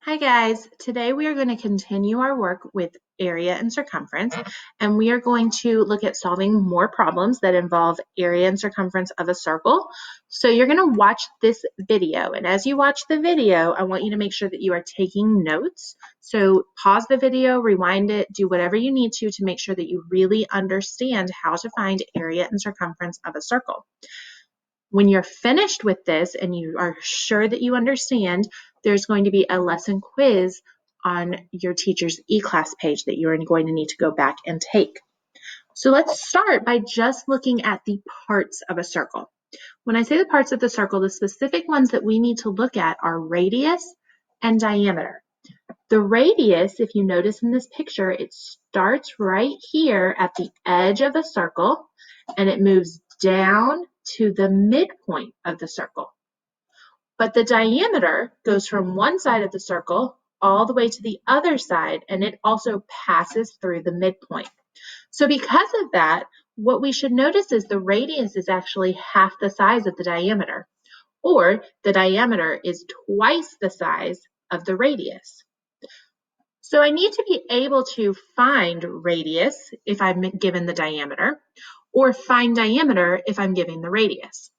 Hi guys, today we are going to continue our work with area and circumference, and we are going to look at solving more problems that involve area and circumference of a circle. So you're going to watch this video, and as you watch the video, I want you to make sure that you are taking notes. So pause the video, rewind it, do whatever you need to make sure that you really understand how to find area and circumference of a circle. When you're finished with this and you are sure that you understand, there's going to be a lesson quiz on your teacher's e-class page that you're going to need to go back and take. So let's start by just looking at the parts of a circle. When I say the parts of the circle, the specific ones that we need to look at are radius and diameter. The radius, if you notice in this picture, it starts right here at the edge of the circle and it moves down to the midpoint of the circle. But the diameter goes from one side of the circle all the way to the other side, and it also passes through the midpoint. So because of that, what we should notice is the radius is actually half the size of the diameter, or the diameter is twice the size of the radius. So I need to be able to find radius if I'm given the diameter, or find diameter if I'm given the radius.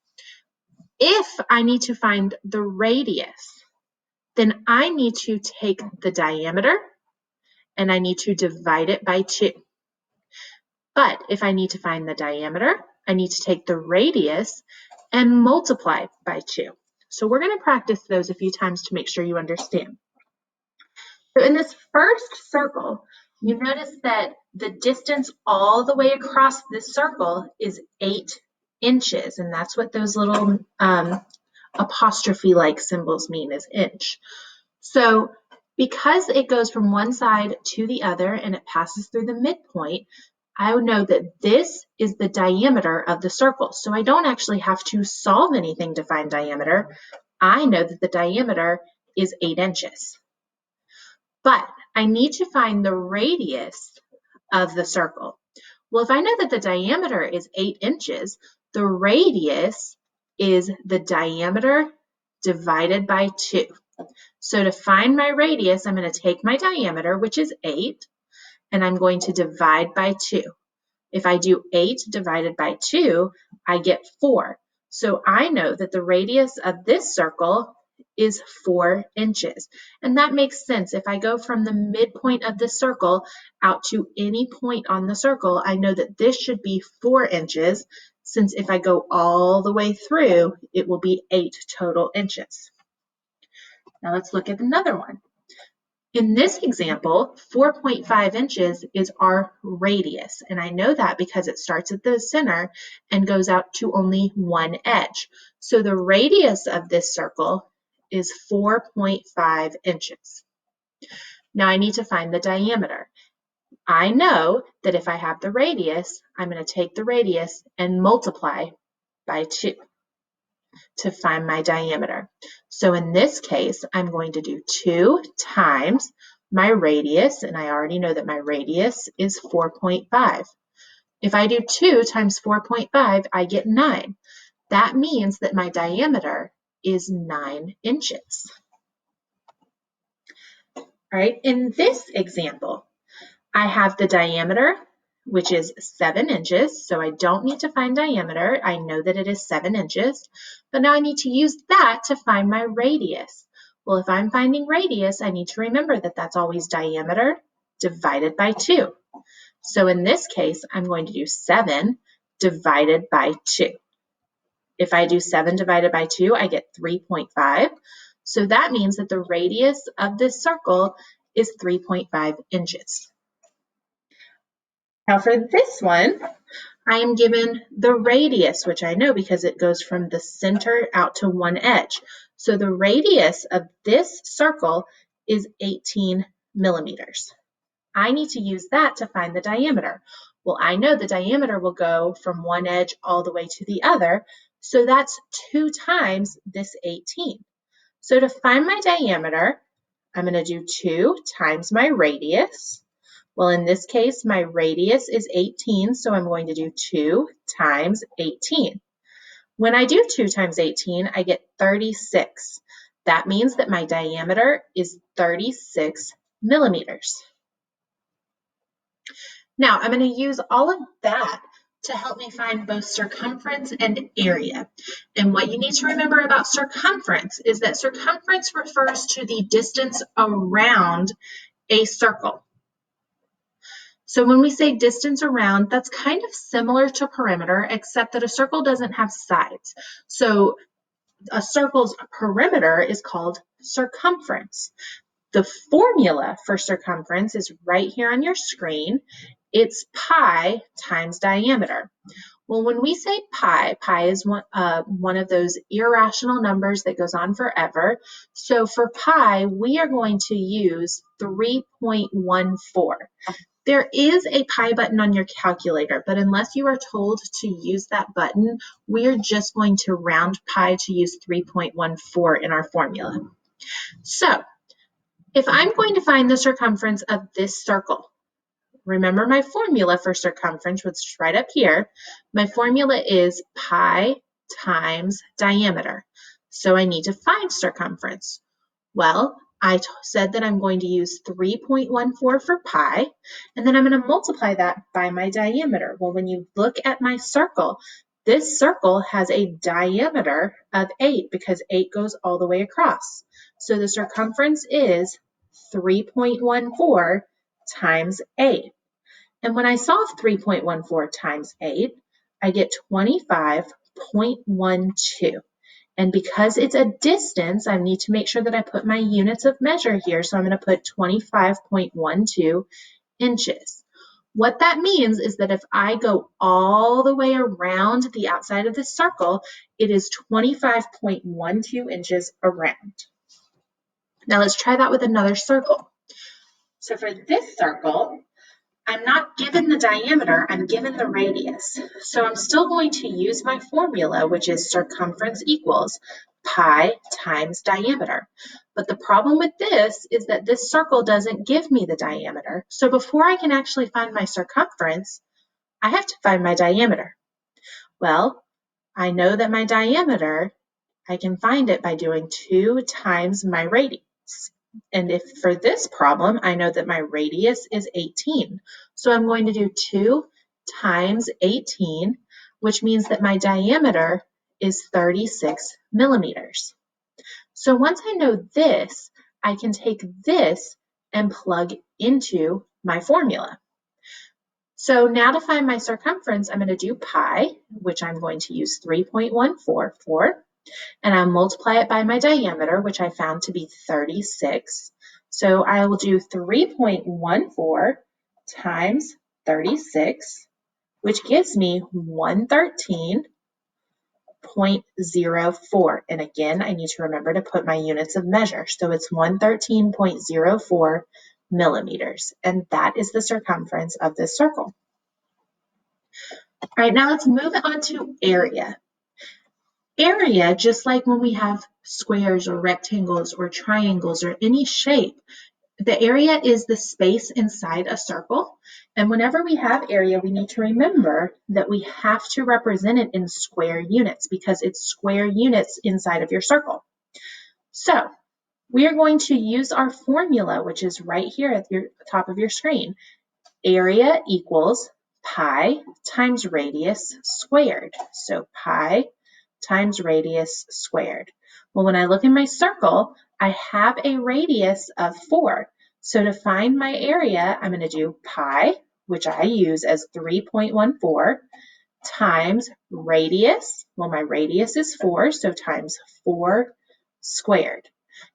If I need to find the radius, then I need to take the diameter and I need to divide it by 2. But if I need to find the diameter, I need to take the radius and multiply by 2. So we're going to practice those a few times to make sure you understand. So in this first circle, you notice that the distance all the way across this circle is 8 inches, and that's what those little apostrophe-like symbols mean, is inch. So because it goes from one side to the other and it passes through the midpoint, I would know that this is the diameter of the circle. So I don't actually have to solve anything to find diameter. I know that the diameter is 8 inches. But I need to find the radius of the circle. Well, if I know that the diameter is 8 inches, the radius is the diameter divided by 2. So to find my radius, I'm going to take my diameter, which is 8, and I'm going to divide by 2. If I do 8 divided by 2, I get 4. So I know that the radius of this circle is 4 inches. And that makes sense. If I go from the midpoint of the circle out to any point on the circle, I know that this should be 4 inches, since if I go all the way through, it will be 8 total inches. Now let's look at another one. In this example, 4.5 inches is our radius, and I know that because it starts at the center and goes out to only one edge. So the radius of this circle is 4.5 inches. Now I need to find the diameter. I know that if I have the radius, I'm going to take the radius and multiply by 2 to find my diameter. So in this case, I'm going to do 2 times my radius, and I already know that my radius is 4.5. If I do 2 times 4.5, I get 9. That means that my diameter is 9 inches. All right, in this example, I have the diameter, which is 7 inches, so I don't need to find diameter. I know that it is 7 inches, but now I need to use that to find my radius. Well, if I'm finding radius, I need to remember that that's always diameter divided by 2. So in this case, I'm going to do 7 divided by 2. If I do 7 divided by 2, I get 3.5. So that means that the radius of this circle is 3.5 inches. Now for this one, I am given the radius, which I know because it goes from the center out to one edge. So the radius of this circle is 18 millimeters. I need to use that to find the diameter. Well, I know the diameter will go from one edge all the way to the other, so that's 2 times this 18. So to find my diameter, I'm going to do 2 times my radius. Well, in this case, my radius is 18, so I'm going to do 2 times 18. When I do 2 times 18, I get 36. That means that my diameter is 36 millimeters. Now, I'm going to use all of that to help me find both circumference and area. And what you need to remember about circumference is that circumference refers to the distance around a circle. So when we say distance around, that's kind of similar to perimeter, except that a circle doesn't have sides. So a circle's perimeter is called circumference. The formula for circumference is right here on your screen. It's pi times diameter. Well, when we say pi is one of those irrational numbers that goes on forever. So for pi, we are going to use 3.14. There is a pi button on your calculator, but unless you are told to use that button, we are just going to round pi to use 3.14 in our formula. So if I'm going to find the circumference of this circle, remember my formula for circumference, which is right up here. My formula is pi times diameter. So I need to find circumference. Well, I said that I'm going to use 3.14 for pi, and then I'm going to multiply that by my diameter. Well, when you look at my circle, this circle has a diameter of 8 because 8 goes all the way across. So the circumference is 3.14 times 8. And when I solve 3.14 times 8, I get 25.12. And because it's a distance, I need to make sure that I put my units of measure here. So I'm going to put 25.12 inches. What that means is that if I go all the way around the outside of this circle, it is 25.12 inches around. Now let's try that with another circle. So for this circle, I'm not given the diameter, I'm given the radius. So I'm still going to use my formula, which is circumference equals pi times diameter. But the problem with this is that this circle doesn't give me the diameter. So before I can actually find my circumference, I have to find my diameter. Well, I know that my diameter, I can find it by doing 2 times my radius. And if for this problem, I know that my radius is 18. So I'm going to do 2 times 18, which means that my diameter is 36 millimeters. So once I know this, I can take this and plug into my formula. So now to find my circumference, I'm going to do pi, which I'm going to use 3.14 for. And I'll multiply it by my diameter, which I found to be 36. So I will do 3.14 times 36, which gives me 113.04. And again, I need to remember to put my units of measure. So it's 113.04 millimeters. And that is the circumference of this circle. All right, now let's move on to area. Area, just like when we have squares or rectangles or triangles or any shape, the area is the space inside a circle. And whenever we have area, we need to remember that we have to represent it in square units because it's square units inside of your circle. So we are going to use our formula, which is right here at the top of your screen. Area equals pi times radius squared. So pi times radius squared. Well, when I look in my circle, I have a radius of 4. So to find my area, I'm going to do pi, which I use as 3.14, times radius. Well, my radius is 4, so times 4 squared.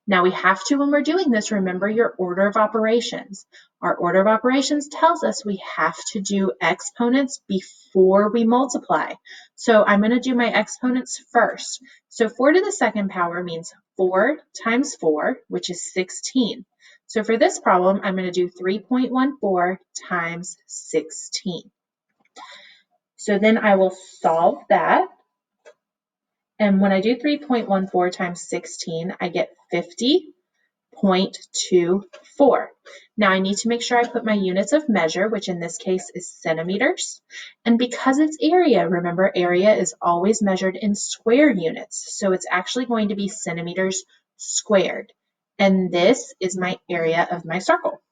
Now we have to, when we're doing this, remember your order of operations. Our order of operations tells us we have to do exponents before we multiply. So I'm going to do my exponents first. So 4 to the second power means 4 times 4, which is 16. So for this problem, I'm going to do 3.14 times 16. So then I will solve that. And when I do 3.14 times 16, I get 50.24. Now I need to make sure I put my units of measure, which in this case is centimeters. And because it's area, remember area is always measured in square units. So it's actually going to be centimeters squared. And this is my area of my circle.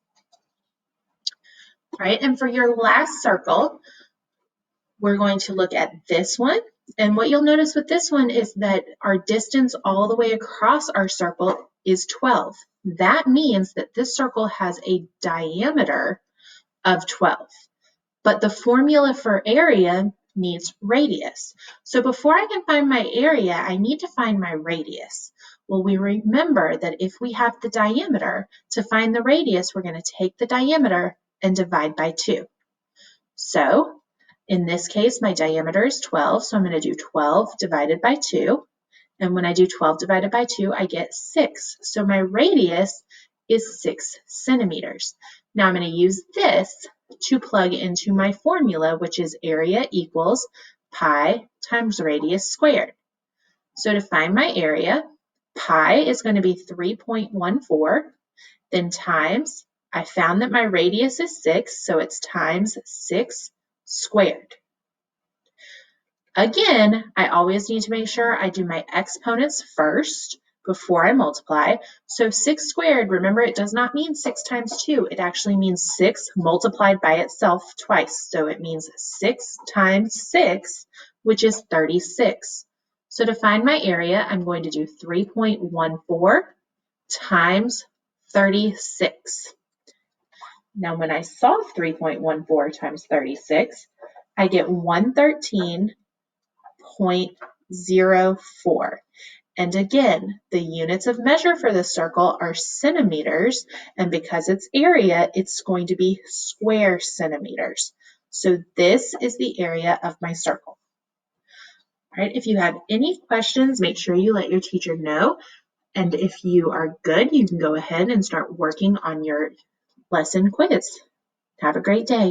Right? And for your last circle, we're going to look at this one. And what you'll notice with this one is that our distance all the way across our circle is 12. That means that this circle has a diameter of 12. But the formula for area needs radius. So before I can find my area, I need to find my radius. Well, we remember that if we have the diameter, to find the radius, we're going to take the diameter and divide by 2. So in this case, my diameter is 12, so I'm going to do 12 divided by 2. And when I do 12 divided by 2, I get 6. So my radius is 6 centimeters. Now I'm going to use this to plug into my formula, which is area equals pi times radius squared. So to find my area, pi is going to be 3.14, then times, I found that my radius is 6, so it's times 6 squared. Again, I always need to make sure I do my exponents first before I multiply. So 6 squared, remember, it does not mean 6 times 2. It actually means 6 multiplied by itself twice. So it means 6 times 6, which is 36. So to find my area, I'm going to do 3.14 times 36. Now, when I solve 3.14 times 36, I get 113.04. And again, the units of measure for this circle are centimeters, and because it's area, it's going to be square centimeters. So this is the area of my circle. All right, if you have any questions, make sure you let your teacher know. And if you are good, you can go ahead and start working on your lesson quiz. Have a great day.